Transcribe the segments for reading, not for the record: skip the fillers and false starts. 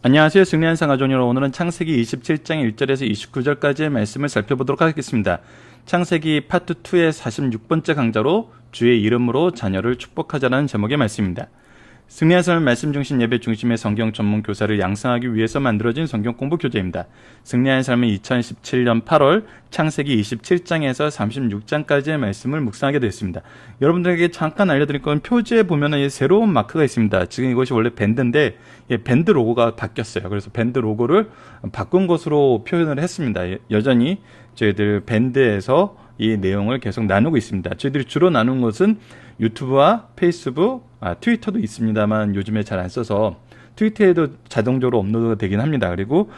안녕하세요. 승리한 상하존이로 오늘은 창세기 27장 1절에서 29절까지의 말씀을 살펴보도록 하겠습니다. 창세기 파트 2의 46번째 강좌로 주의 이름으로 자녀를 축복하자라는 제목의 말씀입니다. 승리한 삶 말씀 중심 예배 중심의 성경 전문 교사를 양성하기 위해서 만들어진 성경 공부 교재입니다. 승리한 삶은 2017년 8월 창세기 27장에서 36장까지의 말씀을 묵상하게 되었습니다. 여러분들에게 잠깐 알려드릴 건 표지에 보면은 새로운 마크가 있습니다. 지금 이것이 원래 밴드인데 밴드 로고가 바뀌었어요. 그래서 밴드 로고를 바꾼 것으로 표현을 했습니다. 여전히 저희들 밴드에서 이 내용을 계속 나누고 있습니다. 저희들이 주로 나눈 것은 유튜브와 페이스북, 트위터도 있습니다만 요즘에 잘 안 써서 트위터에도 자동적으로 업로드가 되긴 합니다. 그리고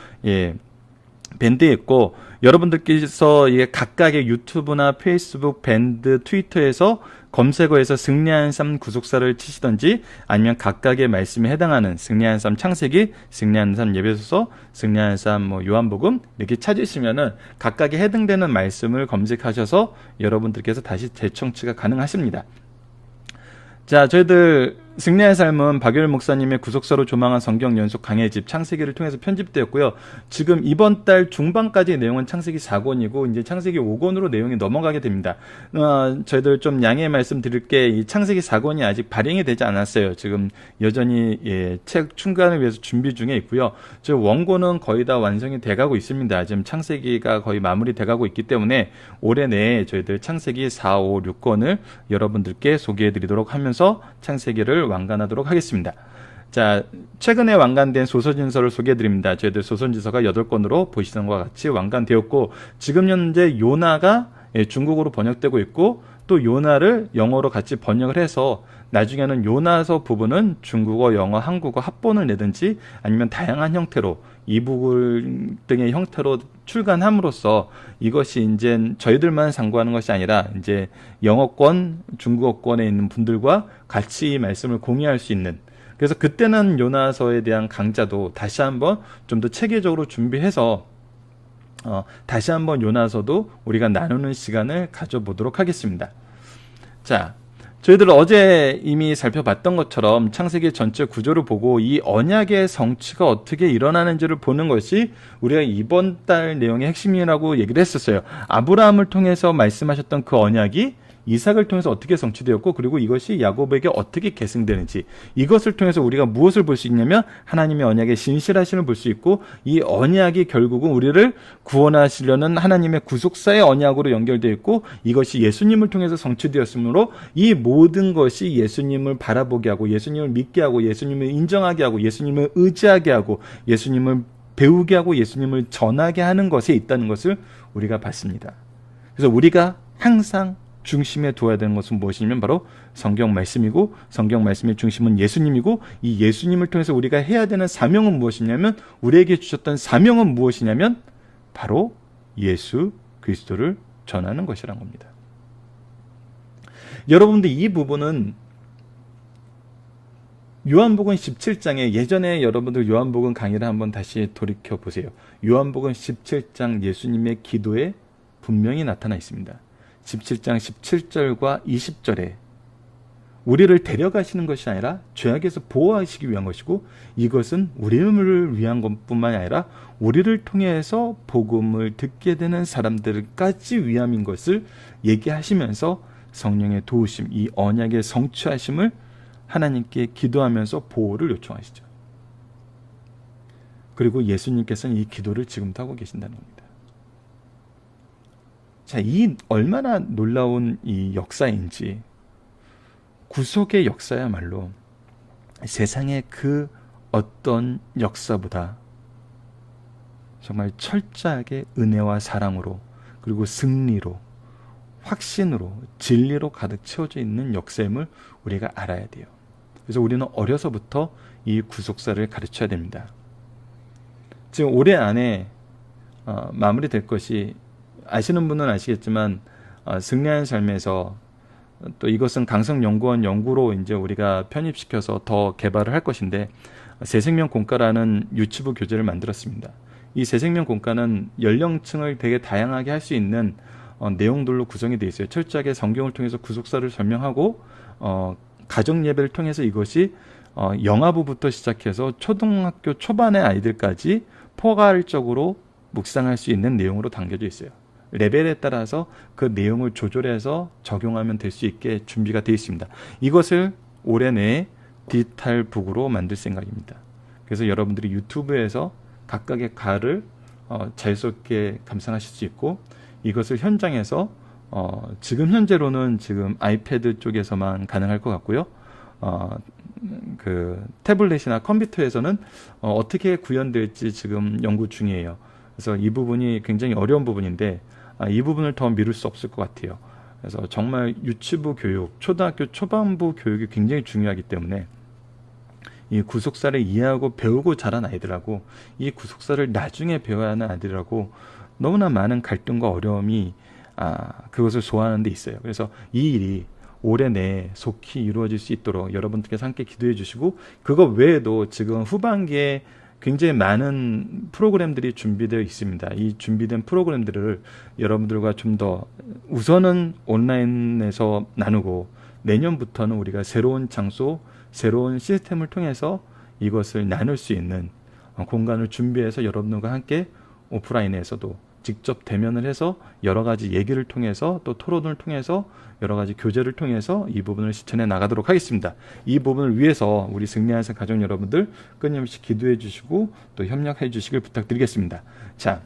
밴드에 있고 여러분들께서 각각의 유튜브나 페이스북, 밴드, 트위터에서 검색어에서 승리한 삶 구속사를 치시던지 아니면 각각의 말씀에 해당하는 승리한 삶 창세기, 승리한 삶 예배소서, 승리한 삶 요한복음 이렇게 찾으시면은 각각에 해당되는 말씀을 검색하셔서 여러분들께서 다시 재청취가 가능하십니다. 자, 저희들 승리의 삶은 박열 목사님의 구속사로 조망한 성경 연속 강해집 창세기를 통해서 편집되었고요. 지금 이번 달 중반까지 내용은 창세기 4권이고 이제 창세기 5권으로 내용이 넘어가게 됩니다. 저희들 좀 양해 말씀드릴게, 이 창세기 4권이 아직 발행이 되지 않았어요. 지금 여전히 책 출간을 위해서 준비 중에 있고요. 저 원고는 거의 다 완성이 돼가고 있습니다. 지금 창세기가 거의 마무리돼가고 있기 때문에 올해 내에 저희들 창세기 4, 5, 6권을 여러분들께 소개해드리도록 하면서 창세기를 완간하도록 하겠습니다. 자, 최근에 완간된 소설진서를 소개해드립니다. 저희들 소설진서가 8권으로 보시는 것과 같이 완간되었고 지금 현재 요나가 중국어로 번역되고 있고 또 요나를 영어로 같이 번역을 해서 나중에는 요나서 부분은 중국어, 영어, 한국어 합본을 내든지 아니면 다양한 형태로 이북 등의 형태로 출간함으로써 이것이 이제 저희들만 상고하는 것이 아니라 이제 영어권, 중국어권에 있는 분들과 같이 이 말씀을 공유할 수 있는, 그래서 그때는 요나서에 대한 강좌도 다시 한번 좀 더 체계적으로 준비해서 다시 한번 요나서도 우리가 나누는 시간을 가져보도록 하겠습니다. 자, 저희들 어제 이미 살펴봤던 것처럼 창세기 전체 구조를 보고 이 언약의 성취가 어떻게 일어나는지를 보는 것이 우리가 이번 달 내용의 핵심이라고 얘기를 했었어요. 아브라함을 통해서 말씀하셨던 그 언약이 이삭을 통해서 어떻게 성취되었고 그리고 이것이 야곱에게 어떻게 계승되는지, 이것을 통해서 우리가 무엇을 볼 수 있냐면 하나님의 언약의 신실하심을 볼 수 있고 이 언약이 결국은 우리를 구원하시려는 하나님의 구속사의 언약으로 연결되어 있고 이것이 예수님을 통해서 성취되었으므로 이 모든 것이 예수님을 바라보게 하고 예수님을 믿게 하고 예수님을 인정하게 하고 예수님을 의지하게 하고 예수님을 배우게 하고 예수님을 전하게 하는 것에 있다는 것을 우리가 봤습니다. 그래서 우리가 항상 중심에 두어야 되는 것은 무엇이냐면 바로 성경 말씀이고 성경 말씀의 중심은 예수님이고 이 예수님을 통해서 우리가 해야 되는 사명은 무엇이냐면 우리에게 주셨던 사명은 무엇이냐면 바로 예수 그리스도를 전하는 것이란 겁니다. 여러분들 이 부분은 요한복음 17장에 예전에 여러분들 요한복음 강의를 한번 다시 돌이켜 보세요. 요한복음 17장 예수님의 기도에 분명히 나타나 있습니다. 17장 17절과 20절에 우리를 데려가시는 것이 아니라 죄악에서 보호하시기 위한 것이고 이것은 우리를 위한 것뿐만이 아니라 우리를 통해서 복음을 듣게 되는 사람들까지 위함인 것을 얘기하시면서 성령의 도우심, 이 언약의 성취하심을 하나님께 기도하면서 보호를 요청하시죠. 그리고 예수님께서는 이 기도를 지금도 하고 계신다는 겁니다. 자, 이 얼마나 놀라운 이 역사인지, 구속의 역사야말로 세상의 그 어떤 역사보다 정말 철저하게 은혜와 사랑으로 그리고 승리로 확신으로 진리로 가득 채워져 있는 역사임을 우리가 알아야 돼요. 그래서 우리는 어려서부터 이 구속사를 가르쳐야 됩니다. 지금 올해 안에 마무리될 것이, 아시는 분은 아시겠지만 승리한 삶에서 또 이것은 강성연구원 연구로 이제 우리가 편입시켜서 더 개발을 할 것인데 새생명 공과라는 유튜브 교재를 만들었습니다. 이 새생명 공과는 연령층을 되게 다양하게 할 수 있는 내용들로 구성이 되어 있어요. 철저하게 성경을 통해서 구속사를 설명하고 가정 예배를 통해서 이것이 영아부부터 시작해서 초등학교 초반의 아이들까지 포괄적으로 묵상할 수 있는 내용으로 담겨져 있어요. 레벨에 따라서 그 내용을 조절해서 적용하면 될 수 있게 준비가 되어 있습니다. 이것을 올해 내에 디지털북으로 만들 생각입니다. 그래서 여러분들이 유튜브에서 각각의 가를 자유스럽게 감상하실 수 있고, 이것을 현장에서 지금 현재로는 지금 아이패드 쪽에서만 가능할 것 같고요. 그 태블릿이나 컴퓨터에서는 어떻게 구현될지 지금 연구 중이에요. 그래서 이 부분이 굉장히 어려운 부분인데 이 부분을 더 미룰 수 없을 것 같아요. 그래서 정말 유치부 교육, 초등학교 초반부 교육이 굉장히 중요하기 때문에 이 구속사를 이해하고 배우고 자란 아이들하고 이 구속사를 나중에 배워야 하는 아이들하고 너무나 많은 갈등과 어려움이 그것을 소화하는 데 있어요. 그래서 이 일이 올해 내에 속히 이루어질 수 있도록 여러분들께서 함께 기도해 주시고, 그거 외에도 지금 후반기에 굉장히 많은 프로그램들이 준비되어 있습니다. 이 준비된 프로그램들을 여러분들과 좀 더 우선은 온라인에서 나누고, 내년부터는 우리가 새로운 장소, 새로운 시스템을 통해서 이것을 나눌 수 있는 공간을 준비해서 여러분들과 함께 오프라인에서도 직접 대면을 해서 여러 가지 얘기를 통해서 또 토론을 통해서 여러 가지 교제를 통해서 이 부분을 실천해 나가도록 하겠습니다. 이 부분을 위해서 우리 승리하는 가족 여러분들 끊임없이 기도해 주시고 또 협력해 주시길 부탁드리겠습니다. 자,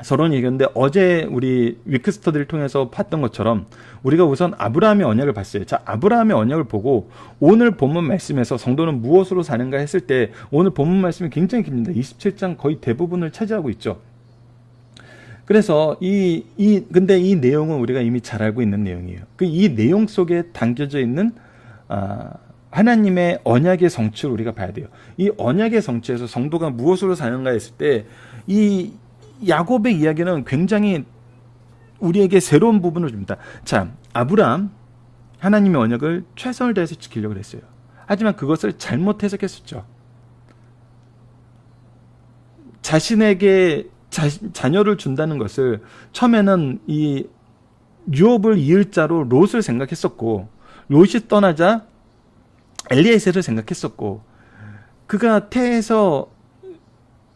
서론 얘기했는데 어제 우리 위크스터디를 통해서 봤던 것처럼 우리가 우선 아브라함의 언약을 봤어요. 자, 아브라함의 언약을 보고 오늘 본문 말씀에서 성도는 무엇으로 사는가 했을 때 오늘 본문 말씀이 굉장히 깁니다. 27장 거의 대부분을 차지하고 있죠. 그래서 근데 이 내용은 우리가 이미 잘 알고 있는 내용이에요. 이 내용 속에 담겨져 있는 하나님의 언약의 성취를 우리가 봐야 돼요. 이 언약의 성취에서 성도가 무엇으로 사는가 했을 때 이 야곱의 이야기는 굉장히 우리에게 새로운 부분을 줍니다. 자, 아브라함 하나님의 언약을 최선을 다해서 지키려고 했어요. 하지만 그것을 잘못 해석했었죠. 자신에게 자녀를 준다는 것을 처음에는 이 유업을 이을 자로 롯을 생각했었고, 롯이 떠나자 엘리에셀을 생각했었고, 그가 태에서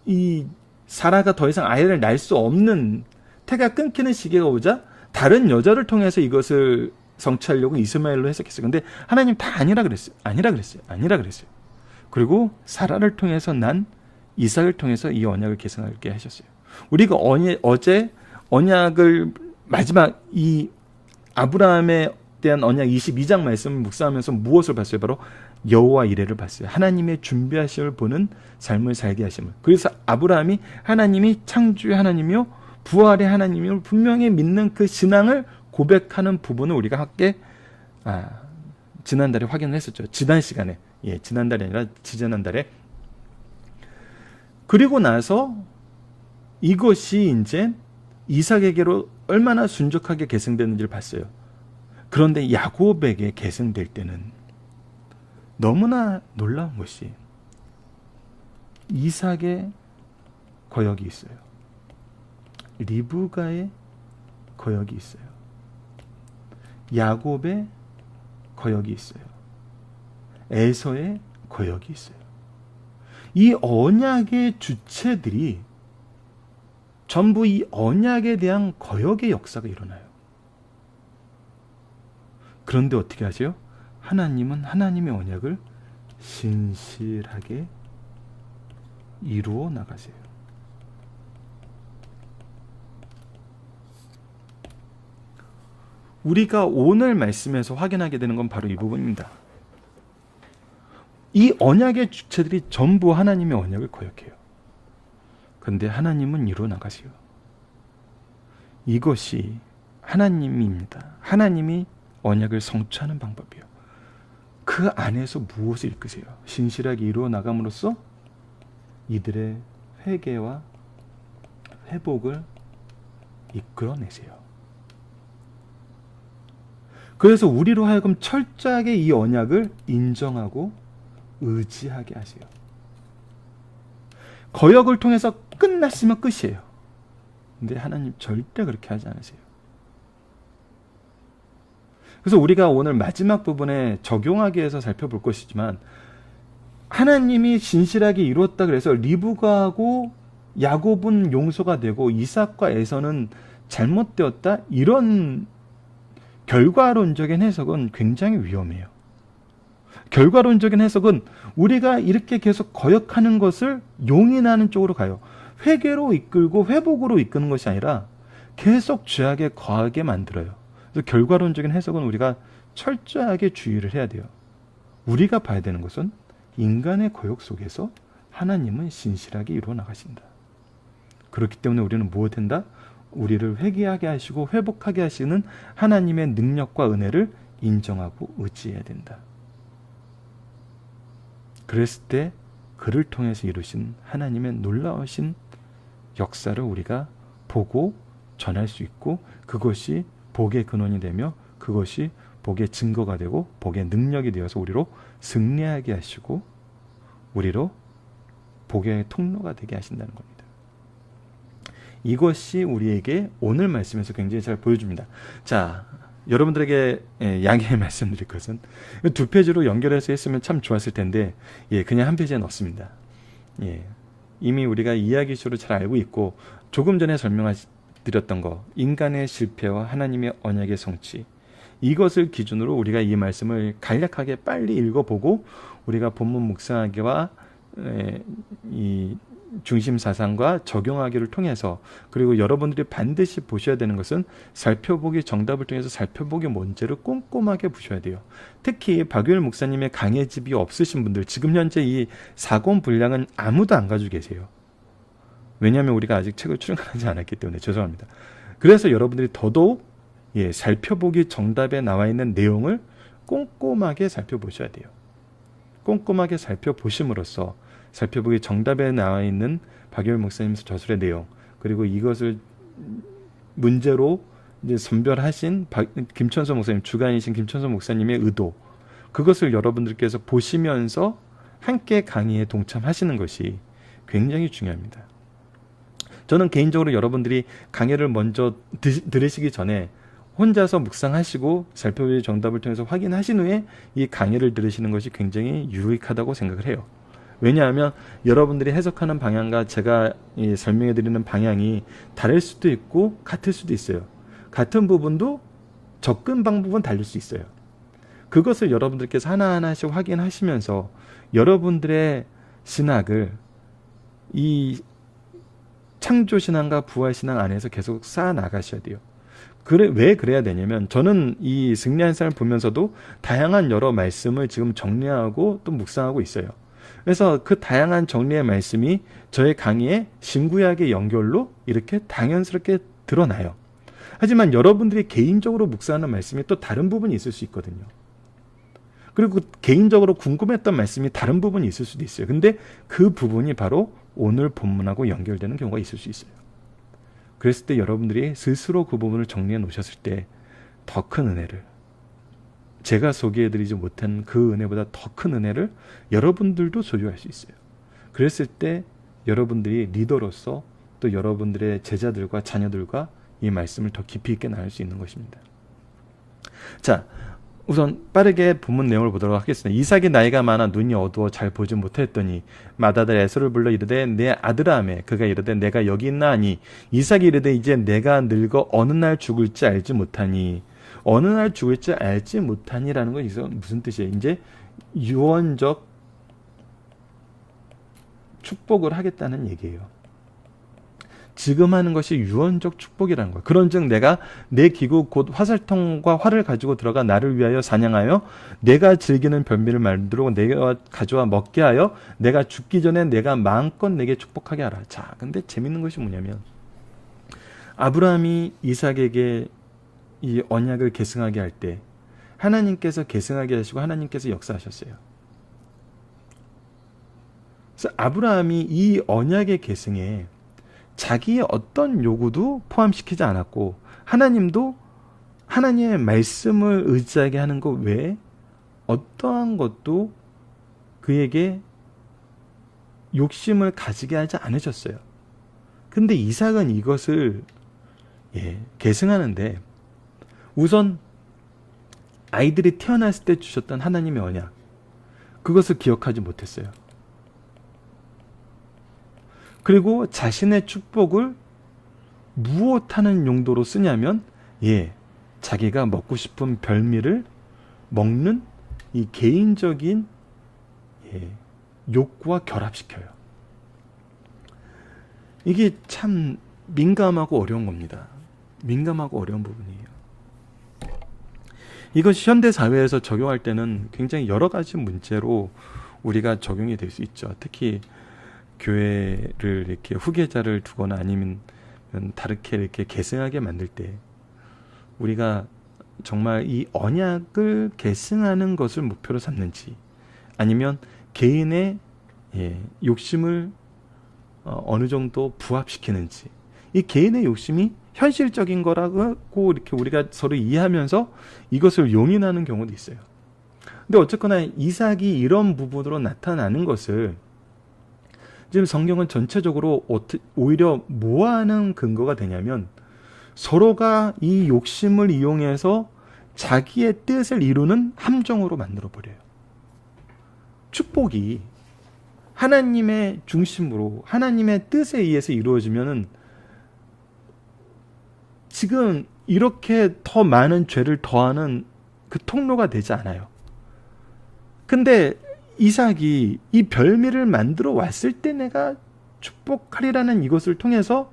이 사라가 더 이상 아이를 낳을 수 없는 태가 끊기는 시기가 오자 다른 여자를 통해서 이것을 성취하려고 이스마엘로 해석했어요. 근데 하나님 다 아니라 그랬어요. 아니라 그랬어요. 그리고 사라를 통해서 난 이삭을 통해서 이 언약을 계승하게 하셨어요. 우리가 어제 언약을 마지막 이 아브라함에 대한 언약 22장 말씀을 묵상하면서 무엇을 봤어요? 바로 여호와 이레를 봤어요. 하나님의 준비하심을 보는 삶을 살게 하심을. 그래서 아브라함이 하나님이 창조의 하나님이요 부활의 하나님을 분명히 믿는 그 신앙을 고백하는 부분을 우리가 함께 지난달에 확인을 했었죠. 지난 시간에. 지난달이 아니라 지지난달에. 그리고 나서 이것이 이제 이삭에게로 얼마나 순종하게 계승되는지를 봤어요. 그런데 야곱에게 계승될 때는 너무나 놀라운 것이 이삭의 거역이 있어요. 리브가의 거역이 있어요. 야곱의 거역이 있어요. 에서의 거역이 있어요. 이 언약의 주체들이 전부 이 언약에 대한 거역의 역사가 일어나요. 그런데 어떻게 하세요? 하나님은 하나님의 언약을 신실하게 이루어 나가세요. 우리가 오늘 말씀에서 확인하게 되는 건 바로 이 부분입니다. 이 언약의 주체들이 전부 하나님의 언약을 거역해요. 그런데 하나님은 이루어 나가세요. 이것이 하나님입니다. 하나님이 언약을 성취하는 방법이에요. 그 안에서 무엇을 이끄세요? 신실하게 이루어 나감으로써 이들의 회개와 회복을 이끌어내세요. 그래서 우리로 하여금 철저하게 이 언약을 인정하고 의지하게 하세요. 거역을 통해서 끝났으면 끝이에요. 근데 하나님 절대 그렇게 하지 않으세요. 그래서 우리가 오늘 마지막 부분에 적용하기 위해서 살펴볼 것이지만 하나님이 신실하게 이루었다 그래서 리브가하고 야곱은 용서가 되고 이삭과 에서는 잘못되었다, 이런 결과론적인 해석은 굉장히 위험해요. 결과론적인 해석은 우리가 이렇게 계속 거역하는 것을 용인하는 쪽으로 가요. 회개로 이끌고 회복으로 이끄는 것이 아니라 계속 죄악에 거하게 만들어요. 그래서 결과론적인 해석은 우리가 철저하게 주의를 해야 돼요. 우리가 봐야 되는 것은 인간의 거역 속에서 하나님은 신실하게 이루어 나가신다. 그렇기 때문에 우리는 무엇한다? 우리를 회개하게 하시고 회복하게 하시는 하나님의 능력과 은혜를 인정하고 의지해야 된다. 그랬을 때 그를 통해서 이루신 하나님의 놀라우신 역사를 우리가 보고 전할 수 있고, 그것이 복의 근원이 되며 그것이 복의 증거가 되고 복의 능력이 되어서 우리로 승리하게 하시고 우리로 복의 통로가 되게 하신다는 겁니다. 이것이 우리에게 오늘 말씀에서 굉장히 잘 보여줍니다. 자, 여러분들에게 양해 말씀드릴 것은 두 페이지로 연결해서 했으면 참 좋았을 텐데 그냥 한 페이지에 넣습니다. 이미 우리가 이야기식으로 잘 알고 있고, 조금 전에 설명드렸던 거, 인간의 실패와 하나님의 언약의 성취, 이것을 기준으로 우리가 이 말씀을 간략하게 빨리 읽어보고 우리가 본문 묵상하기와 이 중심 사상과 적용하기를 통해서, 그리고 여러분들이 반드시 보셔야 되는 것은 살펴보기 정답을 통해서 살펴보기 문제를 꼼꼼하게 보셔야 돼요. 특히 박유일 목사님의 강해집이 없으신 분들, 지금 현재 이 4권 분량은 아무도 안 가지고 계세요. 왜냐하면 우리가 아직 책을 출간하지 않았기 때문에. 죄송합니다. 그래서 여러분들이 더더욱 살펴보기 정답에 나와 있는 내용을 꼼꼼하게 살펴보셔야 돼요. 꼼꼼하게 살펴보심으로써 살펴보기 정답에 나와 있는 박유일 목사님 저술의 내용, 그리고 이것을 문제로 이제 선별하신 김천서 목사님, 주간이신 김천서 목사님의 의도, 그것을 여러분들께서 보시면서 함께 강의에 동참하시는 것이 굉장히 중요합니다. 저는 개인적으로 여러분들이 강의를 먼저 들으시기 전에 혼자서 묵상하시고 살펴보기 정답을 통해서 확인하신 후에 이 강의를 들으시는 것이 굉장히 유익하다고 생각을 해요. 왜냐하면 여러분들이 해석하는 방향과 제가 설명해 드리는 방향이 다를 수도 있고 같을 수도 있어요. 같은 부분도 접근 방법은 다를 수 있어요. 그것을 여러분들께서 하나하나씩 확인하시면서 여러분들의 신학을 이 창조신앙과 부활신앙 안에서 계속 쌓아 나가셔야 돼요. 왜 그래야 되냐면, 저는 이 승리한 삶을 보면서도 다양한 여러 말씀을 지금 정리하고 또 묵상하고 있어요. 그래서 그 다양한 정리의 말씀이 저의 강의에 신구약의 연결로 이렇게 당연스럽게 드러나요. 하지만 여러분들이 개인적으로 묵상하는 말씀이 또 다른 부분이 있을 수 있거든요. 그리고 개인적으로 궁금했던 말씀이 다른 부분이 있을 수도 있어요. 근데 그 부분이 바로 오늘 본문하고 연결되는 경우가 있을 수 있어요. 그랬을 때 여러분들이 스스로 그 부분을 정리해 놓으셨을 때 더 큰 은혜를, 제가 소개해드리지 못한 그 은혜보다 더 큰 은혜를 여러분들도 소유할 수 있어요. 그랬을 때 여러분들이 리더로서 또 여러분들의 제자들과 자녀들과 이 말씀을 더 깊이 있게 나눌 수 있는 것입니다. 자, 우선 빠르게 본문 내용을 보도록 하겠습니다. 이삭이 나이가 많아 눈이 어두워 잘 보지 못하였더니 맏아들 에서를 불러 이르되 내 아들아 하매 그가 이르되 내가 여기 있나 하니 이삭이 이르되 이제 내가 늙어 어느 날 죽을지 알지 못하니. 어느 날 죽을지 알지 못하니라는 건 무슨 뜻이에요? 이제 유언적 축복을 하겠다는 얘기예요. 지금 하는 것이 유언적 축복이라는 거예요. 그런즉 내가 내 기구 곧 화살통과 활을 가지고 들어가 나를 위하여 사냥하여 내가 즐기는 별미를 만들고 내가 가져와 먹게 하여 내가 죽기 전에 내가 마음껏 내게 축복하게 하라. 자, 근데 재밌는 것이 뭐냐면, 아브라함이 이삭에게 이 언약을 계승하게 할 때 하나님께서 계승하게 하시고 하나님께서 역사하셨어요. 그래서 아브라함이 이 언약의 계승에 자기의 어떤 요구도 포함시키지 않았고, 하나님도 하나님의 말씀을 의지하게 하는 것 외에 어떠한 것도 그에게 욕심을 가지게 하지 않으셨어요. 근데 이삭은 이것을 계승하는데 우선 아이들이 태어났을 때 주셨던 하나님의 언약, 그것을 기억하지 못했어요. 그리고 자신의 축복을 무엇하는 용도로 쓰냐면 자기가 먹고 싶은 별미를 먹는 이 개인적인 욕구와 결합시켜요. 이게 참 민감하고 어려운 겁니다. 민감하고 어려운 부분이에요. 이것이 현대 사회에서 적용할 때는 굉장히 여러 가지 문제로 우리가 적용이 될 수 있죠. 특히 교회를 이렇게 후계자를 두거나 아니면 다르게 이렇게 계승하게 만들 때 우리가 정말 이 언약을 계승하는 것을 목표로 삼는지 아니면 개인의 욕심을 어느 정도 부합시키는지, 이 개인의 욕심이 현실적인 거라고 이렇게 우리가 서로 이해하면서 이것을 용인하는 경우도 있어요. 근데 어쨌거나 이삭이 이런 부분으로 나타나는 것을 지금 성경은 전체적으로 오히려 뭐 하는 근거가 되냐면 서로가 이 욕심을 이용해서 자기의 뜻을 이루는 함정으로 만들어버려요. 축복이 하나님의 중심으로 하나님의 뜻에 의해서 이루어지면은 지금 이렇게 더 많은 죄를 더하는 그 통로가 되지 않아요. 근데 이삭이 이 별미를 만들어 왔을 때 내가 축복하리라는 이것을 통해서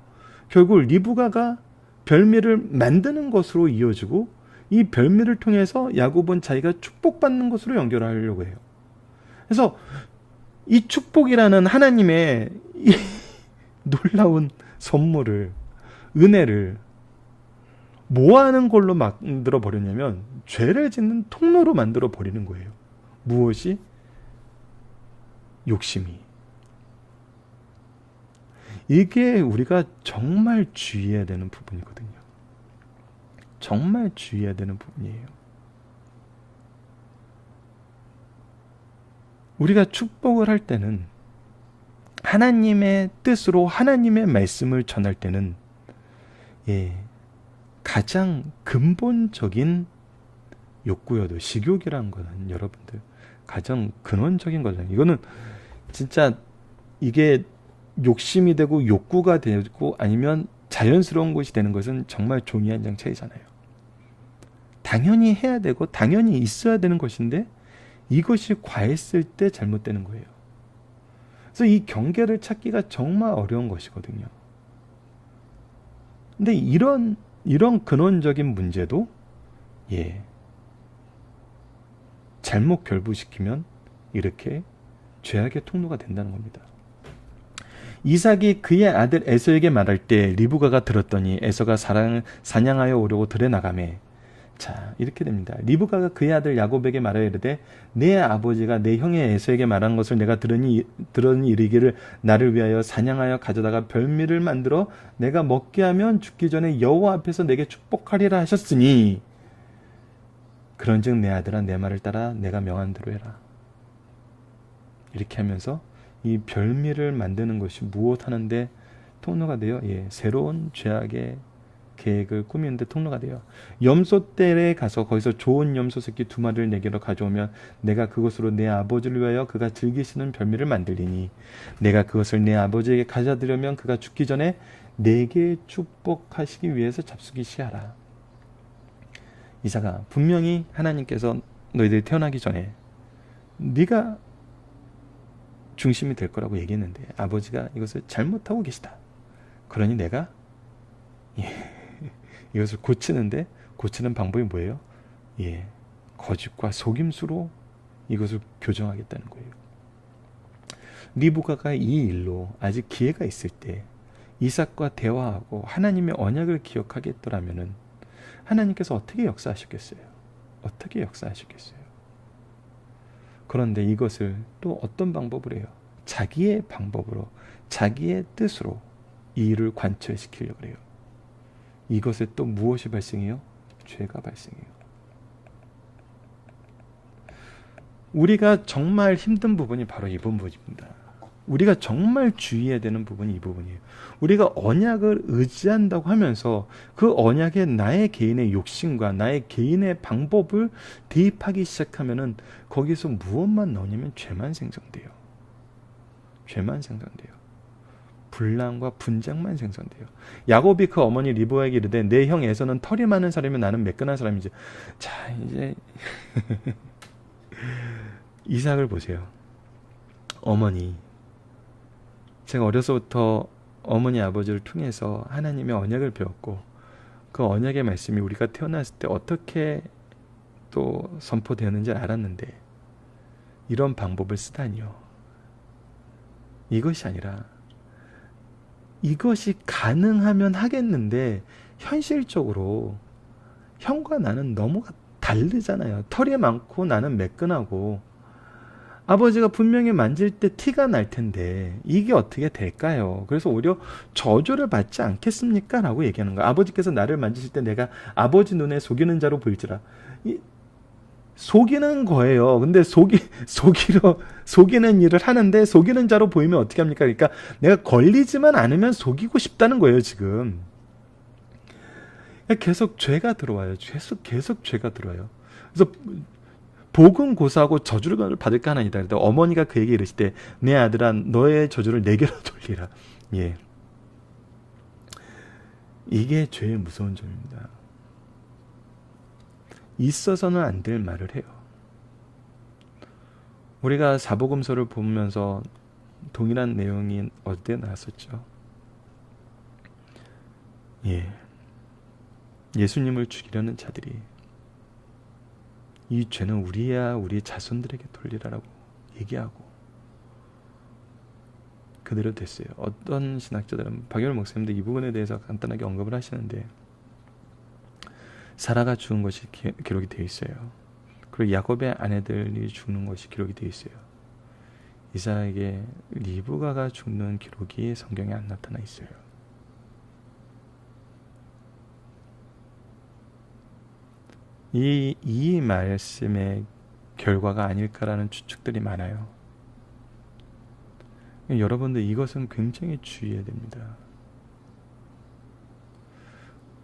결국 리브가가 별미를 만드는 것으로 이어지고 이 별미를 통해서 야곱은 자기가 축복받는 것으로 연결하려고 해요. 그래서 이 축복이라는 하나님의 이 놀라운 선물을, 은혜를 뭐 하는 걸로 만들어 버렸냐면 죄를 짓는 통로로 만들어 버리는 거예요. 무엇이? 욕심이. 이게 우리가 정말 주의해야 되는 부분이거든요. 정말 주의해야 되는 부분이에요. 우리가 축복을 할 때는 하나님의 뜻으로 하나님의 말씀을 전할 때는 가장 근본적인 욕구여도 식욕이라는 거는 여러분들 가장 근원적인 거잖아요. 이거는 진짜 이게 욕심이 되고 욕구가 되고 아니면 자연스러운 것이 되는 것은 정말 종이 한 장 차이잖아요. 당연히 해야 되고 당연히 있어야 되는 것인데 이것이 과했을 때 잘못되는 거예요. 그래서 이 경계를 찾기가 정말 어려운 것이거든요. 근데 이런 근원적인 문제도 잘못 결부시키면 이렇게 죄악의 통로가 된다는 겁니다. 이삭이 그의 아들 에서에게 말할 때 리브가가 들었더니 에서가 사냥하여 오려고 들에 나가매. 자, 이렇게 됩니다. 리브가가 그의 아들 야곱에게 말하여 이르되 내 아버지가 내 형의 에서에게 말한 것을 내가 들으니 이르기를 나를 위하여 사냥하여 가져다가 별미를 만들어 내가 먹게 하면 죽기 전에 여호와 앞에서 내게 축복하리라 하셨으니 그런즉 내 아들아 내 말을 따라 내가 명한 대로 해라. 이렇게 하면서 이 별미를 만드는 것이 무엇하는데 통로가 돼요? 새로운 죄악의 계획을 꾸미는데 통로가 돼요. 염소떼에 가서 거기서 좋은 염소 새끼 2마리를 내게로 가져오면 내가 그것으로 내 아버지를 위하여 그가 즐기시는 별미를 만들리니 내가 그것을 내 아버지에게 가져드려면 그가 죽기 전에 내게 축복하시기 위해서 잡수기시 하라. 이삭아, 분명히 하나님께서 너희들이 태어나기 전에 네가 중심이 될 거라고 얘기했는데 아버지가 이것을 잘못하고 계시다. 그러니 내가 이것을 고치는 방법이 뭐예요? 거짓과 속임수로 이것을 교정하겠다는 거예요. 리브가가 이 일로 아직 기회가 있을 때 이삭과 대화하고 하나님의 언약을 기억하겠더라면은 하나님께서 어떻게 역사하셨겠어요? 어떻게 역사하셨겠어요? 그런데 이것을 또 어떤 방법으로 해요? 자기의 방법으로, 자기의 뜻으로 이 일을 관철시키려고 해요. 이것에 또 무엇이 발생해요? 죄가 발생해요. 우리가 정말 힘든 부분이 바로 이 부분입니다. 우리가 정말 주의해야 되는 부분이 이 부분이에요. 우리가 언약을 의지한다고 하면서 그 언약에 나의 개인의 욕심과 나의 개인의 방법을 대입하기 시작하면은 거기서 무엇만 나오냐면 죄만 생성돼요. 죄만 생성돼요. 분란과 분쟁만 생성돼요. 야곱이 그 어머니 리브가에게 이르되 내 형 에서는 털이 많은 사람이면 나는 매끈한 사람이지. 자, 이제 이삭을 보세요. 어머니, 제가 어려서부터 어머니 아버지를 통해서 하나님의 언약을 배웠고 그 언약의 말씀이 우리가 태어났을 때 어떻게 또 선포되었는지 알았는데 이런 방법을 쓰다니요. 이것이 아니라 이것이 가능하면 하겠는데 현실적으로 형과 나는 너무 다르잖아요. 털이 많고 나는 매끈하고 아버지가 분명히 만질 때 티가 날 텐데 이게 어떻게 될까요? 그래서 오히려 저주를 받지 않겠습니까? 라고 얘기하는 거예요. 아버지께서 나를 만지실 때 내가 아버지 눈에 속이는 자로 보일지라. 속이는 거예요. 근데 속이는 일을 하는데 속이는 자로 보이면 어떻게 합니까? 그러니까 내가 걸리지만 않으면 속이고 싶다는 거예요, 지금. 계속 죄가 들어와요. 계속 죄가 들어와요. 그래서 복은 고사하고 저주를 받을까 하나이다. 어머니가 그에게 이르실 때 내 아들아 너의 저주를 내게로 돌리라. 예. 이게 죄의 무서운 점입니다. 있어서는 안 될 말을 해요. 우리가 사복음서를 보면서 동일한 내용이 어디에 나왔었죠? 예. 예수님을 죽이려는 자들이 이 죄는 우리야 우리 자손들에게 돌리라라고 얘기하고 그대로 됐어요. 어떤 신학자들은 박열 목사님도 이 부분에 대해서 간단하게 언급을 하시는데 사라가 죽은 것이 기록이 되어 있어요. 그리고 야곱의 아내들이 죽는 것이 기록이 되어 있어요. 이삭에게 리브가가 죽는 기록이 성경에 안 나타나 있어요. 이 말씀의 결과가 아닐까라는 추측들이 많아요. 여러분들 이것은 굉장히 주의해야 됩니다.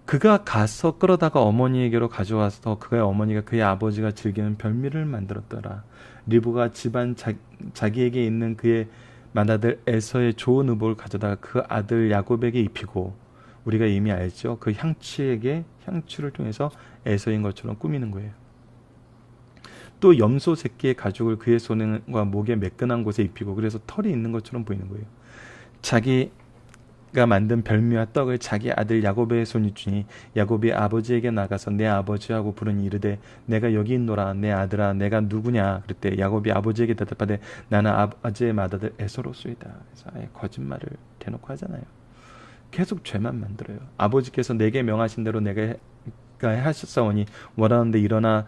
그가 가서 끌어다가 어머니에게로 가져와서 그의 어머니가 그의 아버지가 즐기는 별미를 만들었더라. 리브가 집안 자기에게 있는 그의 맏아들 에서의 좋은 의복을 가져다가 그 아들 야곱에게 입히고 우리가 이미 알죠. 그 향추를 통해서 에서인 것처럼 꾸미는 거예요. 또 염소 새끼의 가죽을 그의 손과 목에 매끈한 곳에 입히고 그래서 털이 있는 것처럼 보이는 거예요. 자기가 만든 별미와 떡을 자기 아들 야곱의 손이 주니 야곱이 아버지에게 나가서 내 아버지하고 부르니 이르되 내가 여기 있노라. 내 아들아 내가 누구냐. 그랬대 야곱이 아버지에게 대답하되 나는 아버지의 맏아들 에서로소이다. 그래서 아예 거짓말을 대놓고 하잖아요. 계속 죄만 만들어요. 아버지께서 내게 명하신 대로 내가 하셨사오니 원하는데 일어나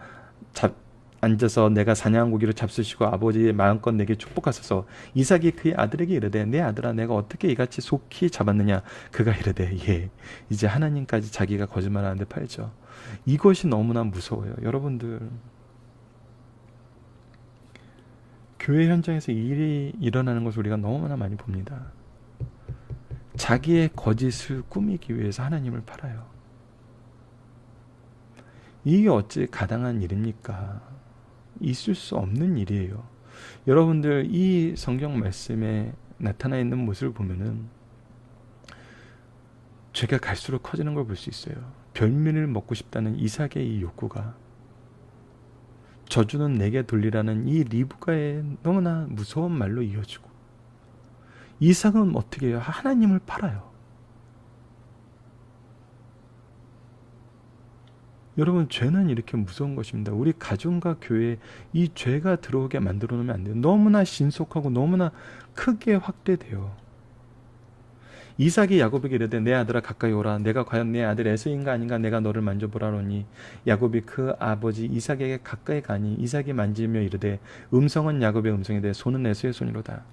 앉아서 내가 사냥한 고기를 잡수시고 아버지의 마음껏 내게 축복하소서. 이삭이 그의 아들에게 이르되 내 아들아 내가 어떻게 이같이 속히 잡았느냐. 그가 이르되 예. 이제 하나님까지 자기가 거짓말하는데 팔죠. 이것이 너무나 무서워요. 여러분들 교회 현장에서 일이 일어나는 것을 우리가 너무나 많이 봅니다. 자기의 거짓을 꾸미기 위해서 하나님을 팔아요. 이게 어찌 가당한 일입니까? 있을 수 없는 일이에요. 여러분들 이 성경 말씀에 나타나 있는 모습을 보면은 죄가 갈수록 커지는 걸 볼 수 있어요. 별미를 먹고 싶다는 이삭의 이 욕구가 저주는 내게 돌리라는 이 리브가의 너무나 무서운 말로 이어지고 이삭은 어떻게 해요? 하나님을 팔아요. 여러분 죄는 이렇게 무서운 것입니다. 우리 가정과 교회에 이 죄가 들어오게 만들어 놓으면 안 돼요. 너무나 신속하고 너무나 크게 확대돼요. 이삭이 야곱에게 이르되 내 아들아 가까이 오라. 내가 과연 내 아들 에서인가 아닌가 내가 너를 만져보라노니 야곱이 그 아버지 이삭에게 가까이 가니 이삭이 만지며 이르되 음성은 야곱의 음성이되 손은 에서의 손이로다.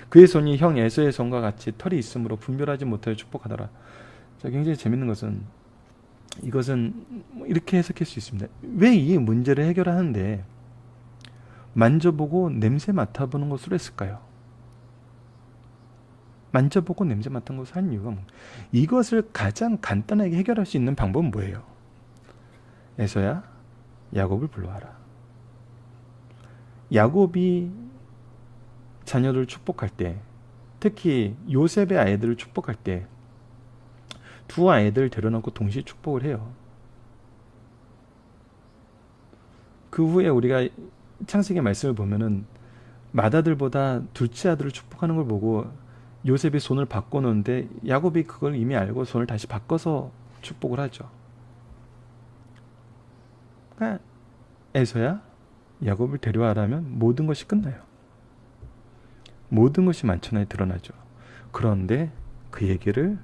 그의 손이 형 에서의 손과 같이 털이 있으므로 분별하지 못하여 축복하더라. 자, 굉장히 재밌는 것은 이것은 이렇게 해석할 수 있습니다. 왜 이 문제를 해결하는데 만져보고 냄새 맡아보는 것으로 했을까요? 만져보고 냄새 맡은 것을 한 이유가 뭐? 이것을 가장 간단하게 해결할 수 있는 방법은 뭐예요? 에서야 야곱을 불러와라. 야곱이 자녀를 축복할 때 특히 요셉의 아이들을 축복할 때 두 아이들 데려놓고 동시에 축복을 해요. 그 후에 우리가 창세기 말씀을 보면은 맏아들보다 둘째 아들을 축복하는 걸 보고 요셉이 손을 바꿔놓는데 야곱이 그걸 이미 알고 손을 다시 바꿔서 축복을 하죠. 그러니까 에서야 야곱을 데려와라면 모든 것이 끝나요. 모든 것이 만천하에 드러나죠. 그런데 그 얘기를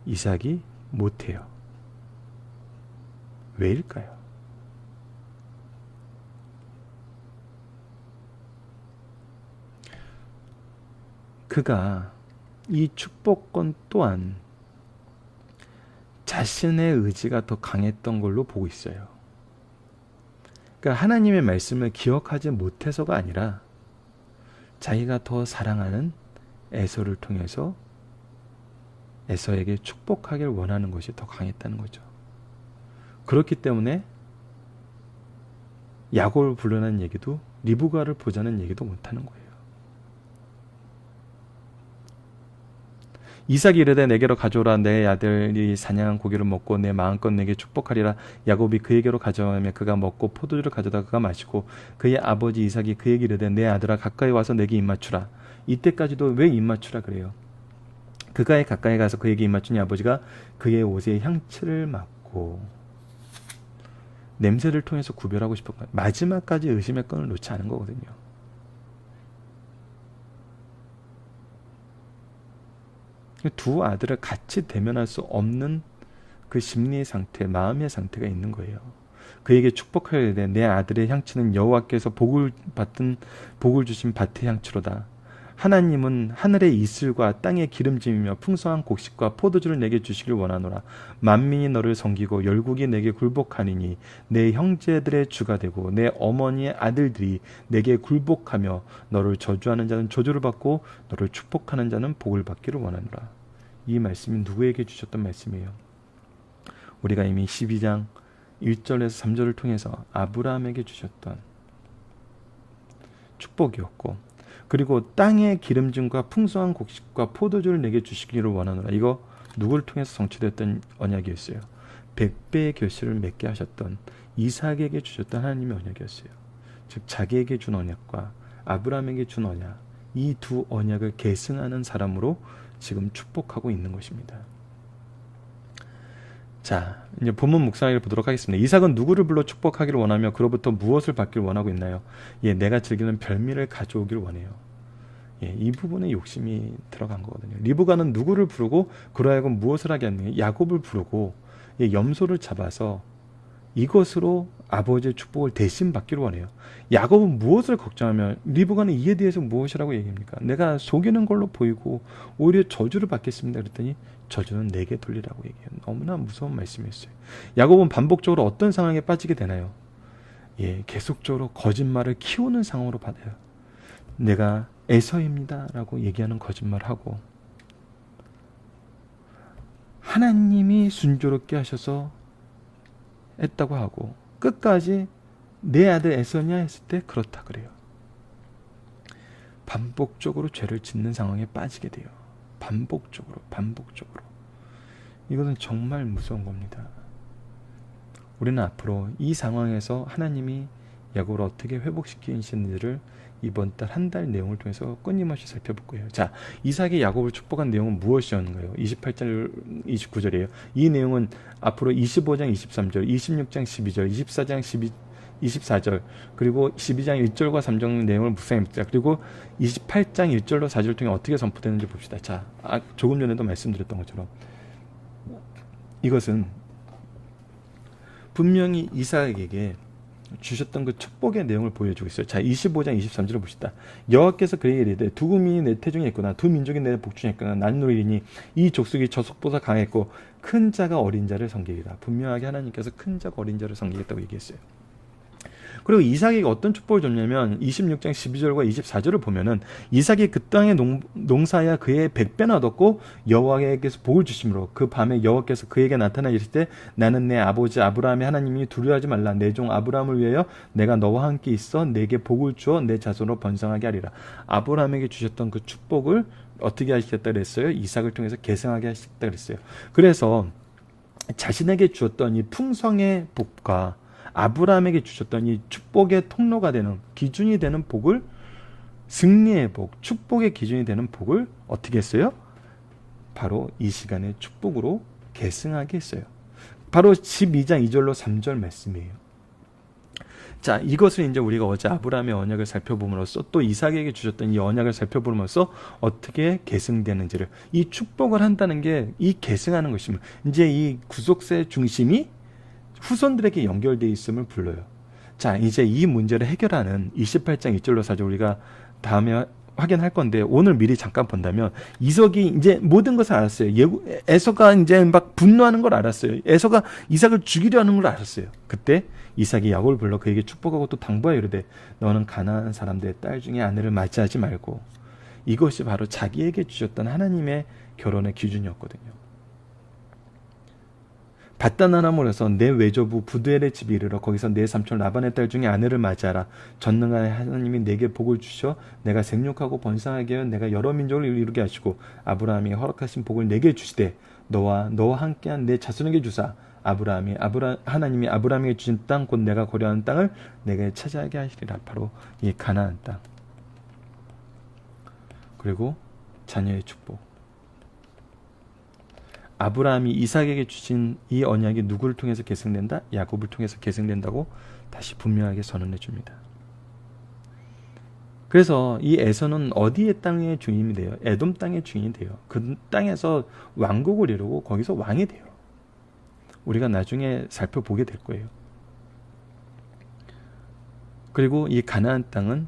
이삭이 못해요. 왜일까요? 그가 이 축복권 또한 자신의 의지가 더 강했던 걸로 보고 있어요. 그러니까 하나님의 말씀을 기억하지 못해서가 아니라 자기가 더 사랑하는 에서를 통해서 에서에게 축복하길 원하는 것이 더 강했다는 거죠. 그렇기 때문에 야곱을 불러낸 얘기도 리브가를 보자는 얘기도 못하는 거예요. 이삭이 이르되 내게로 가져오라. 내 아들이 사냥한 고기를 먹고 내 마음껏 내게 축복하리라. 야곱이 그에게로 가져오며 그가 먹고 포도주를 가져다 그가 마시고 그의 아버지 이삭이 그에게 이르되 내 아들아 가까이 와서 내게 입맞추라. 이때까지도 왜 입맞추라 그래요? 그가 가까이 가서 그에게 입맞추니 아버지가 그의 옷에 향취를 맡고 냄새를 통해서 구별하고 싶었고 마지막까지 의심의 끈을 놓지 않은 거거든요. 두 아들을 같이 대면할 수 없는 그 심리의 상태, 마음의 상태가 있는 거예요. 그에게 축복하여야 돼. 내 아들의 향취는 여호와께서 복을 주신 밭의 향취로다. 하나님은 하늘의 이슬과 땅의 기름짐이며 풍성한 곡식과 포도주를 내게 주시길 원하노라. 만민이 너를 섬기고 열국이 내게 굴복하니니 내 형제들의 주가 되고 내 어머니의 아들들이 내게 굴복하며 너를 저주하는 자는 저주를 받고 너를 축복하는 자는 복을 받기를 원하노라. 이 말씀이 누구에게 주셨던 말씀이에요? 우리가 이미 12장 1절에서 3절을 통해서 아브라함에게 주셨던 축복이었고, 그리고 땅의 기름짐과 풍성한 곡식과 포도주를 내게 주시기를 원하노라. 이거 누구를 통해서 성취되었던 언약이었어요? 100배의 결실을 맺게 하셨던 이삭에게 주셨던 하나님의 언약이었어요. 즉 자기에게 준 언약과 아브라함에게 준 언약, 이 두 언약을 계승하는 사람으로 지금 축복하고 있는 것입니다. 자, 이제 본문 묵상을 보도록 하겠습니다. 이삭은 누구를 불러 축복하기를 원하며 그로부터 무엇을 받기를 원하고 있나요? 내가 즐기는 별미를 가져오기를 원해요. 이 부분에 욕심이 들어간 거거든요. 리브가는 누구를 부르고 그로 하여금 무엇을 하게 하느냐? 야곱을 부르고 염소를 잡아서 이것으로 아버지의 축복을 대신 받기를 원해요. 야곱은 무엇을 걱정하며 리브가는 이에 대해서 무엇이라고 얘기합니까? 내가 속이는 걸로 보이고 오히려 저주를 받겠습니다. 그랬더니 저주는 내게 돌리라고 얘기해요. 너무나 무서운 말씀이었어요. 야곱은 반복적으로 어떤 상황에 빠지게 되나요? 계속적으로 거짓말을 키우는 상황으로 받아요. 내가 에서입니다 라고 얘기하는 거짓말을 하고, 하나님이 순조롭게 하셔서 했다고 하고, 끝까지 내 아들 에서냐 했을 때 그렇다 그래요. 반복적으로 죄를 짓는 상황에 빠지게 돼요. 반복적으로. 이것은 정말 무서운 겁니다. 우리는 앞으로 이 상황에서 하나님이 야곱을 어떻게 회복시키시는지를 이번 달 한 달 내용을 통해서 끊임없이 살펴볼 거예요. 자, 이삭이 야곱을 축복한 내용은 무엇이었는가요? 28절 29절이에요. 이 내용은 앞으로 25장 23절, 26장 12절, 24장 24절, 그리고 12장 1절과 3절 내용을 묵상해봅시다. 그리고 28장 1절로 4절 통해 어떻게 선포되는지 봅시다. 자, 조금 전에도 말씀드렸던 것처럼 이것은 분명히 이삭에게 주셨던 그 축복의 내용을 보여주고 있어요. 자, 25장 23절을 봅시다. 여호와께서 그에게 이르되 두 국민이 내 태중에 있구나, 두 민족이 내 복중에 있구나. 나는 노리니 이 족속이 저 속보다 강했고 큰 자가 어린 자를 섬기리라. 분명하게 하나님께서 큰 자가 어린 자를 섬기겠다고 얘기했어요. 그리고 이삭에게 어떤 축복을 줬냐면 26장 12절과 24절을 보면은 이삭이 그 땅의 농사야 그의 100배나 얻었고 여호와께서 복을 주심으로 그 밤에 여호와께서 그에게 나타나 이르실 때 나는 내 아버지 아브라함의 하나님이 두려워하지 말라. 내 종 아브라함을 위하여 내가 너와 함께 있어 내게 복을 주어 내 자손으로 번성하게 하리라. 아브라함에게 주셨던 그 축복을 어떻게 하시겠다 그랬어요? 이삭을 통해서 계승하게 하시겠다 그랬어요. 그래서 자신에게 주었던 이 풍성의 복과 아브라함에게 주셨던 이 축복의 통로가 되는, 기준이 되는 복을, 승리의 복, 축복의 기준이 되는 복을 어떻게 했어요? 바로 이 시간에 축복으로 계승하게 했어요. 바로 12장 2절로 3절 말씀이에요. 자, 이것을 이제 우리가 어제 아브라함의 언약을 살펴봄으로써, 또 이삭에게 주셨던 이 언약을 살펴봄으로써 어떻게 계승되는지를, 이 축복을 한다는 게 이 계승하는 것입니다. 이제 이 구속세의 중심이 후손들에게 연결되어 있음을 불러요. 자, 이제 이 문제를 해결하는 28장 2절로 4절 우리가 다음에 확인할 건데, 오늘 미리 잠깐 본다면, 이삭이 이제 모든 것을 알았어요. 에서가 이제 막 분노하는 걸 알았어요. 에서가 이삭을 죽이려 하는 걸 알았어요. 그때 이삭이 야곱을 불러 그에게 축복하고 또 당부하여 이르되, 너는 가나안 사람들의 딸 중에 아내를 맞이하지 말고. 이것이 바로 자기에게 주셨던 하나님의 결혼의 기준이었거든요. 바단 아람으로서 내 외조부 부두엘의 집에 이르러 거기서 내 삼촌 라반의 딸 중에 아내를 맞이하라. 전능한 하나님이 내게 복을 주셔 내가 생육하고 번성하게 하여 내가 여러 민족을 이루게 하시고 아브라함이 허락하신 복을 내게 주시되 너와 함께한 내 자손에게 주사 하나님이 아브라함에게 주신 땅 곧 내가 고려하는 땅을 내게 차지하게 하시리라. 바로 이 가나안 땅. 그리고 자녀의 축복. 아브라함이 이삭에게 주신 이 언약이 누구를 통해서 계승된다? 야곱을 통해서 계승된다고 다시 분명하게 선언해 줍니다. 그래서 이 에서는 어디의 땅의 주인이 돼요? 에돔 땅의 주인이 돼요. 그 땅에서 왕국을 이루고 거기서 왕이 돼요. 우리가 나중에 살펴보게 될 거예요. 그리고 이 가나안 땅은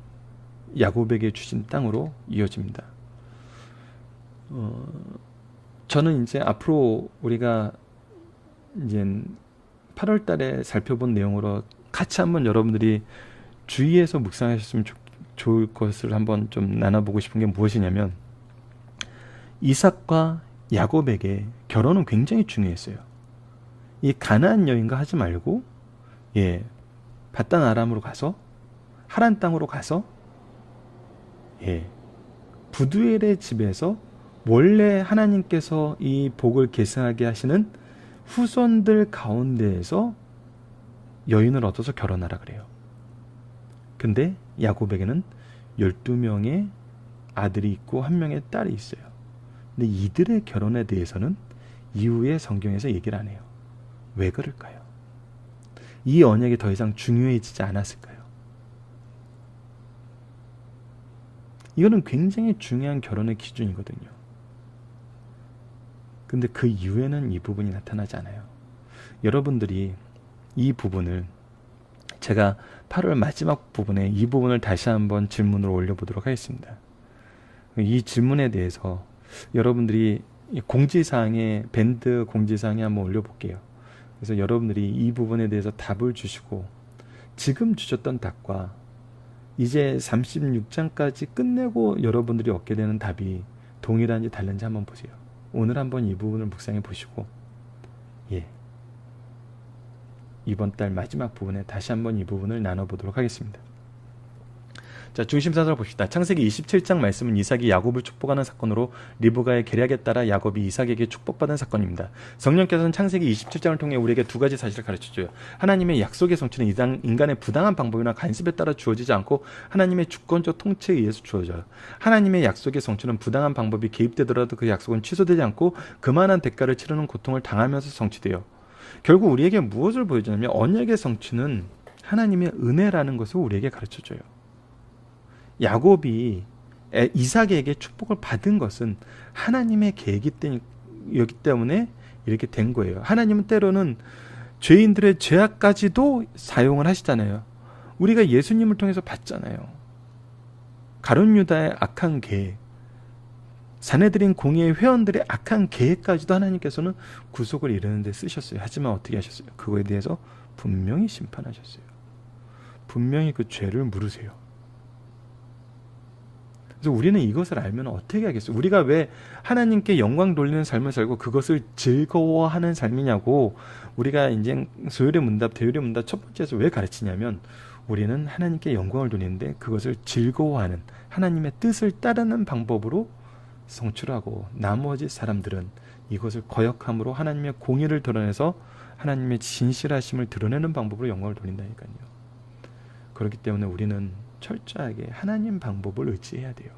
야곱에게 주신 땅으로 이어집니다. 저는 이제 앞으로 우리가 이제 8월 달에 살펴본 내용으로 같이 한번 여러분들이 주의해서 묵상하셨으면 좋을 것을 한번 좀 나눠보고 싶은 게 무엇이냐면, 이삭과 야곱에게 결혼은 굉장히 중요했어요. 이 가나안 여인과 하지 말고 바단 아람으로 가서, 하란 땅으로 가서 부두엘의 집에서 원래 하나님께서 이 복을 계승하게 하시는 후손들 가운데에서 여인을 얻어서 결혼하라 그래요. 근데 야곱에게는 12명의 아들이 있고 1명의 딸이 있어요. 근데 이들의 결혼에 대해서는 이후에 성경에서 얘기를 안 해요. 왜 그럴까요? 이 언약이 더 이상 중요해지지 않았을까요? 이거는 굉장히 중요한 결혼의 기준이거든요. 근데 그 이후에는 이 부분이 나타나지 않아요. 여러분들이 이 부분을, 제가 8월 마지막 부분에 이 부분을 다시 한번 질문으로 올려보도록 하겠습니다. 이 질문에 대해서 여러분들이 공지사항에, 밴드 공지사항에 한번 올려볼게요. 그래서 여러분들이 이 부분에 대해서 답을 주시고, 지금 주셨던 답과 이제 36장까지 끝내고 여러분들이 얻게 되는 답이 동일한지 다른지 한번 보세요. 오늘 한번 이 부분을 묵상해 보시고, 이번 달 마지막 부분에 다시 한번 이 부분을 나눠보도록 하겠습니다. 자, 중심사를 봅시다. 창세기 27장 말씀은 이삭이 야곱을 축복하는 사건으로 리브가의 계략에 따라 야곱이 이삭에게 축복받은 사건입니다. 성령께서는 창세기 27장을 통해 우리에게 두 가지 사실을 가르쳐줘요. 하나님의 약속의 성취는 인간의 부당한 방법이나 간섭에 따라 주어지지 않고 하나님의 주권적 통치에 의해서 주어져요. 하나님의 약속의 성취는 부당한 방법이 개입되더라도 그 약속은 취소되지 않고 그만한 대가를 치르는 고통을 당하면서 성취돼요. 결국 우리에게 무엇을 보여주냐면, 언약의 성취는 하나님의 은혜라는 것을 우리에게 가르쳐줘요. 야곱이 이삭에게 축복을 받은 것은 하나님의 계획이기 때문에 이렇게 된 거예요. 하나님은 때로는 죄인들의 죄악까지도 사용을 하시잖아요. 우리가 예수님을 통해서 봤잖아요. 가룟 유다의 악한 계획, 사내들인 공의의 회원들의 악한 계획까지도 하나님께서는 구속을 이루는 데 쓰셨어요. 하지만 어떻게 하셨어요? 그거에 대해서 분명히 심판하셨어요. 분명히 그 죄를 물으세요. 그래서 우리는 이것을 알면 어떻게 하겠어요? 우리가 왜 하나님께 영광 돌리는 삶을 살고 그것을 즐거워하는 삶이냐고, 우리가 이제 소율의 문답, 대율의 문답 첫 번째에서 왜 가르치냐면, 우리는 하나님께 영광을 돌리는데 그것을 즐거워하는, 하나님의 뜻을 따르는 방법으로 성취하고 나머지 사람들은 이것을 거역함으로 하나님의 공의를 드러내서 하나님의 진실하심을 드러내는 방법으로 영광을 돌린다니까요. 그렇기 때문에 우리는 철저하게 하나님 방법을 의지해야 돼요.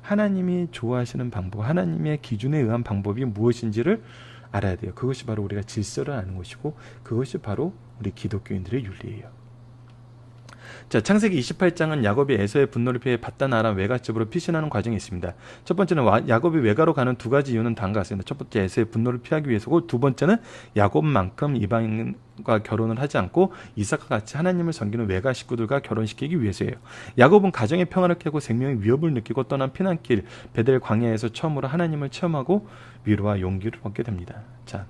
하나님이 좋아하시는 방법, 하나님의 기준에 의한 방법이 무엇인지를 알아야 돼요. 그것이 바로 우리가 질서를 아는 것이고 그것이 바로 우리 기독교인들의 윤리예요. 자, 창세기 28장은 야곱이 에서의 분노를 피해 받다나아람 외가집으로 피신하는 과정이 있습니다. 첫 번째는 야곱이 외가로 가는 두 가지 이유는 다음과 같습니다. 첫 번째, 에서의 분노를 피하기 위해서고, 두 번째는 야곱만큼 이방인과 결혼을 하지 않고 이삭과 같이 하나님을 섬기는 외가 식구들과 결혼시키기 위해서예요. 야곱은 가정의 평화를 깨고 생명의 위협을 느끼고 떠난 피난길 베델 광야에서 처음으로 하나님을 체험하고 위로와 용기를 얻게 됩니다. 자,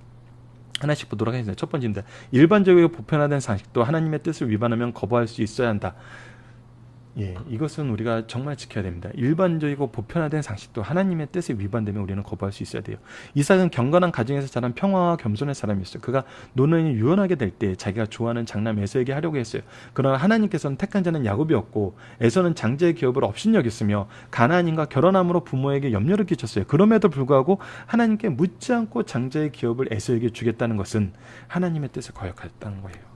하나씩 보도록 하겠습니다. 첫 번째입니다. 일반적이고 보편화된 상식도 하나님의 뜻을 위반하면 거부할 수 있어야 한다. 예, 이것은 우리가 정말 지켜야 됩니다. 일반적이고 보편화된 상식도 하나님의 뜻에 위반되면 우리는 거부할 수 있어야 돼요. 이삭은 경건한 가정에서 자란 평화와 겸손의 사람이었어요. 그가 노년이 유언하게 될 때 자기가 좋아하는 장남 에서에게 하려고 했어요. 그러나 하나님께서는 택한 자는 야곱이었고 에서는 장자의 기업을 업신여겼으며 가나안인과 결혼함으로 부모에게 염려를 끼쳤어요. 그럼에도 불구하고 하나님께 묻지 않고 장자의 기업을 에서에게 주겠다는 것은 하나님의 뜻을 거역했다는 거예요.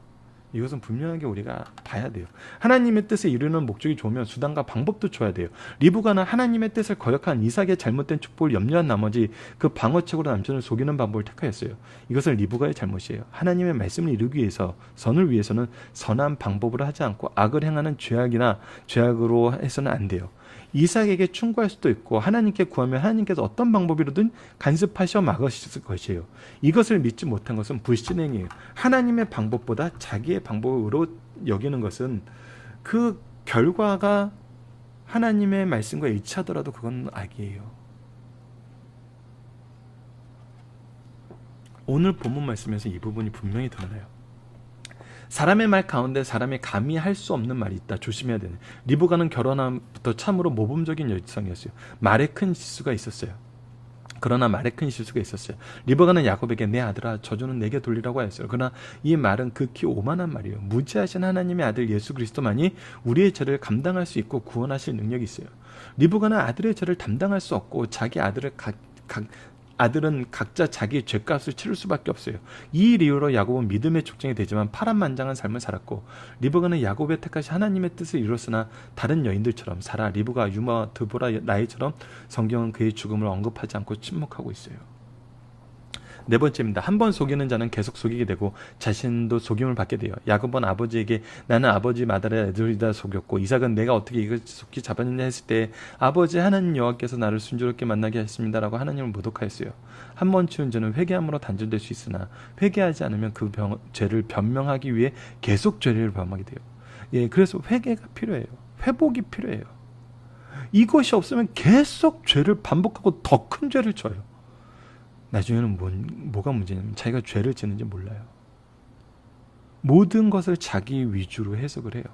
이것은 분명하게 우리가 봐야 돼요. 하나님의 뜻에 이루는 목적이 좋으면 수단과 방법도 줘야 돼요. 리브가는 하나님의 뜻을 거역한 이삭의 잘못된 축복을 염려한 나머지 그 방어책으로 남편을 속이는 방법을 택하였어요. 이것은 리브가의 잘못이에요. 하나님의 말씀을 이루기 위해서, 선을 위해서는 선한 방법으로 하지 않고 악을 행하는 죄악으로 해서는 안 돼요. 이삭에게 충고할 수도 있고 하나님께 구하면 하나님께서 어떤 방법이로든 간섭하셔 막으실 것이에요. 이것을 믿지 못한 것은 불신행이에요. 하나님의 방법보다 자기의 방법으로 여기는 것은 그 결과가 하나님의 말씀과 일치하더라도 그건 악이에요. 오늘 본문 말씀에서 이 부분이 분명히 드러나요. 사람의 말 가운데 사람이 감히 할 수 없는 말이 있다. 조심해야 되네. 리브가는 결혼함부터 참으로 모범적인 여성이었어요. 말에 큰 실수가 있었어요. 그러나 말에 큰 실수가 있었어요. 리브가는 야곱에게 내 아들아 저주는 내게 돌리라고 하였어요. 그러나 이 말은 극히 오만한 말이에요. 무지하신 하나님의 아들 예수 그리스도만이 우리의 죄를 감당할 수 있고 구원하실 능력이 있어요. 리브가는 아들의 죄를 담당할 수 없고 자기 아들은 각자 자기의 죄값을 치를 수밖에 없어요. 이 이유로 야곱은 믿음의 족장이 되지만 파란만장한 삶을 살았고 리브가는 야곱의 택하신 하나님의 뜻을 이뤘으나 다른 여인들처럼 사라, 리브가, 유마, 드보라, 나이처럼 성경은 그의 죽음을 언급하지 않고 침묵하고 있어요. 네 번째입니다. 한 번 속이는 자는 계속 속이게 되고 자신도 속임을 받게 돼요. 야곱은 아버지에게 나는 아버지 마다의 애들이다 속였고 이삭은 내가 어떻게 이걸 속히 잡았느냐 했을 때 아버지 하나님 여호와께서 나를 순조롭게 만나게 하셨습니다라고 하나님을 모독하였어요. 한 번 치운 죄는 회개함으로 단절될 수 있으나 회개하지 않으면 그 죄를 변명하기 위해 계속 죄를 범하게 돼요. 예, 그래서 회개가 필요해요. 회복이 필요해요. 이것이 없으면 계속 죄를 반복하고 더 큰 죄를 져요. 나중에는 뭐가 문제냐면 자기가 죄를 짓는지 몰라요. 모든 것을 자기 위주로 해석을 해요.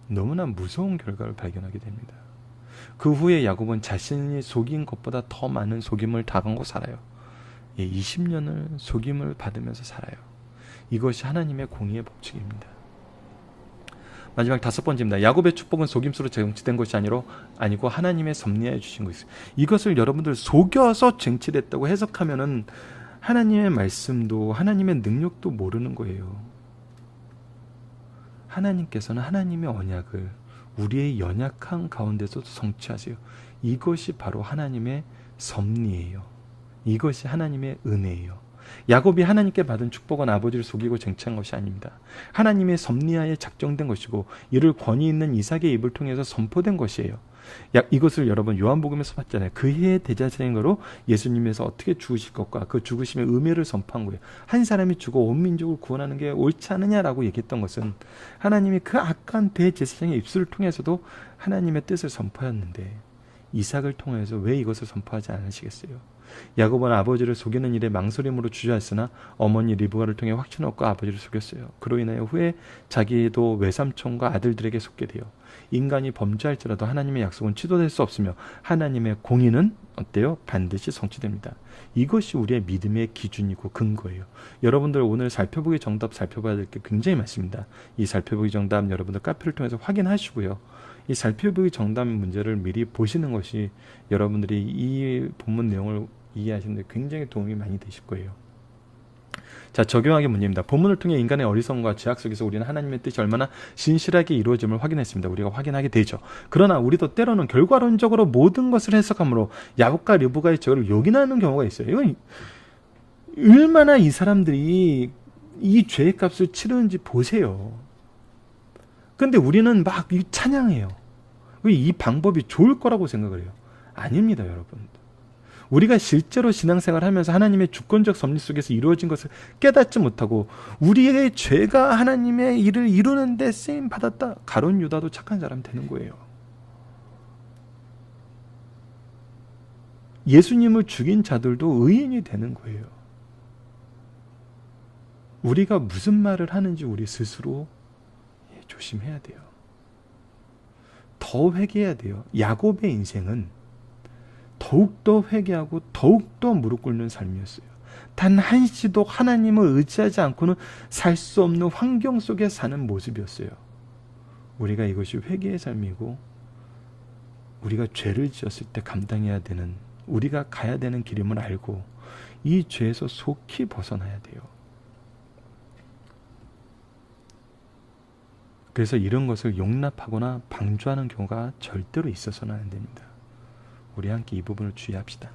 너무나 무서운 결과를 발견하게 됩니다. 그 후에 야곱은 자신이 속인 것보다 더 많은 속임을 당하고 살아요. 20년을 속임을 받으면서 살아요. 이것이 하나님의 공의의 법칙입니다. 마지막 다섯 번째입니다. 야곱의 축복은 속임수로 쟁취된 것이 아니고 하나님의 섭리하여 주신 것이에요. 이것을 여러분들 속여서 쟁취됐다고 해석하면은 하나님의 말씀도 하나님의 능력도 모르는 거예요. 하나님께서는 하나님의 언약을 우리의 연약한 가운데서도 성취하세요. 이것이 바로 하나님의 섭리예요. 이것이 하나님의 은혜예요. 야곱이 하나님께 받은 축복은 아버지를 속이고 쟁취한 것이 아닙니다. 하나님의 섭리하에 작정된 것이고 이를 권위 있는 이삭의 입을 통해서 선포된 것이에요. 이것을 여러분 요한복음에서 봤잖아요. 그 해의 대제사장으로 예수님께서 어떻게 죽으실 것과 그 죽으심의 의미를 선포한 거예요. 한 사람이 죽어 온 민족을 구원하는 게 옳지 않느냐라고 얘기했던 것은 하나님이 그 악한 대제사장의 입술을 통해서도 하나님의 뜻을 선포했는데 이삭을 통해서 왜 이것을 선포하지 않으시겠어요? 야곱은 아버지를 속이는 일에 망설임으로 주저했으나 어머니 리브가를 통해 확신을 얻고 아버지를 속였어요. 그로 인하여 후에 자기도 외삼촌과 아들들에게 속게 돼요. 인간이 범죄할지라도 하나님의 약속은 취소될 수 없으며 하나님의 공의는 어때요? 반드시 성취됩니다. 이것이 우리의 믿음의 기준이고 근거예요. 여러분들 오늘 살펴보기 정답 살펴봐야 될 게 굉장히 많습니다. 이 살펴보기 정답 여러분들 카페를 통해서 확인하시고요. 이 살펴보기 정답 문제를 미리 보시는 것이 여러분들이 이 본문 내용을 이해하시는 데 굉장히 도움이 많이 되실 거예요. 자, 적용하기 문제입니다. 본문을 통해 인간의 어리석음과 죄악 속에서 우리는 하나님의 뜻이 얼마나 신실하게 이루어짐을 확인했습니다. 우리가 확인하게 되죠. 그러나 우리도 때로는 결과론적으로 모든 것을 해석함으로 야곱과 르브가의 죄를 요긴하는 경우가 있어요. 이건 얼마나 이 사람들이 이 죄의 값을 치르는지 보세요. 근데 우리는 막 찬양해요. 이 방법이 좋을 거라고 생각을 해요. 아닙니다, 여러분. 우리가 실제로 신앙생활을 하면서 하나님의 주권적 섭리 속에서 이루어진 것을 깨닫지 못하고 우리의 죄가 하나님의 일을 이루는데 쓰임 받았다. 가룟 유다도 착한 사람 되는 거예요. 예수님을 죽인 자들도 의인이 되는 거예요. 우리가 무슨 말을 하는지 우리 스스로 조심해야 돼요. 더 회개해야 돼요. 야곱의 인생은 더욱더 회개하고 더욱더 무릎 꿇는 삶이었어요. 단 한시도 하나님을 의지하지 않고는 살 수 없는 환경 속에 사는 모습이었어요. 우리가 이것이 회개의 삶이고 우리가 죄를 지었을 때 감당해야 되는, 우리가 가야 되는 길임을 알고 이 죄에서 속히 벗어나야 돼요. 그래서 이런 것을 용납하거나 방조하는 경우가 절대로 있어서는 안 됩니다. 우리 함께 이 부분을 주의합시다.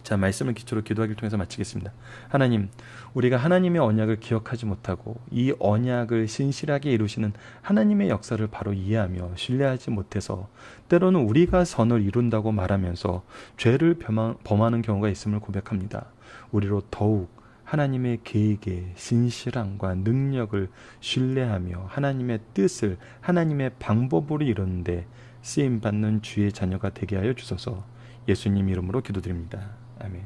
자, 말씀을 기초로 기도하기를 통해서 마치겠습니다. 하나님, 우리가 하나님의 언약을 기억하지 못하고 이 언약을 신실하게 이루시는 하나님의 역사를 바로 이해하며 신뢰하지 못해서 때로는 우리가 선을 이룬다고 말하면서 죄를 범하는 경우가 있음을 고백합니다. 우리로 더욱 하나님의 계획의 신실함과 능력을 신뢰하며 하나님의 뜻을 하나님의 방법으로 이루는데 쓰임받는 주의 자녀가 되게 하여 주소서. 예수님 이름으로 기도드립니다. 아멘.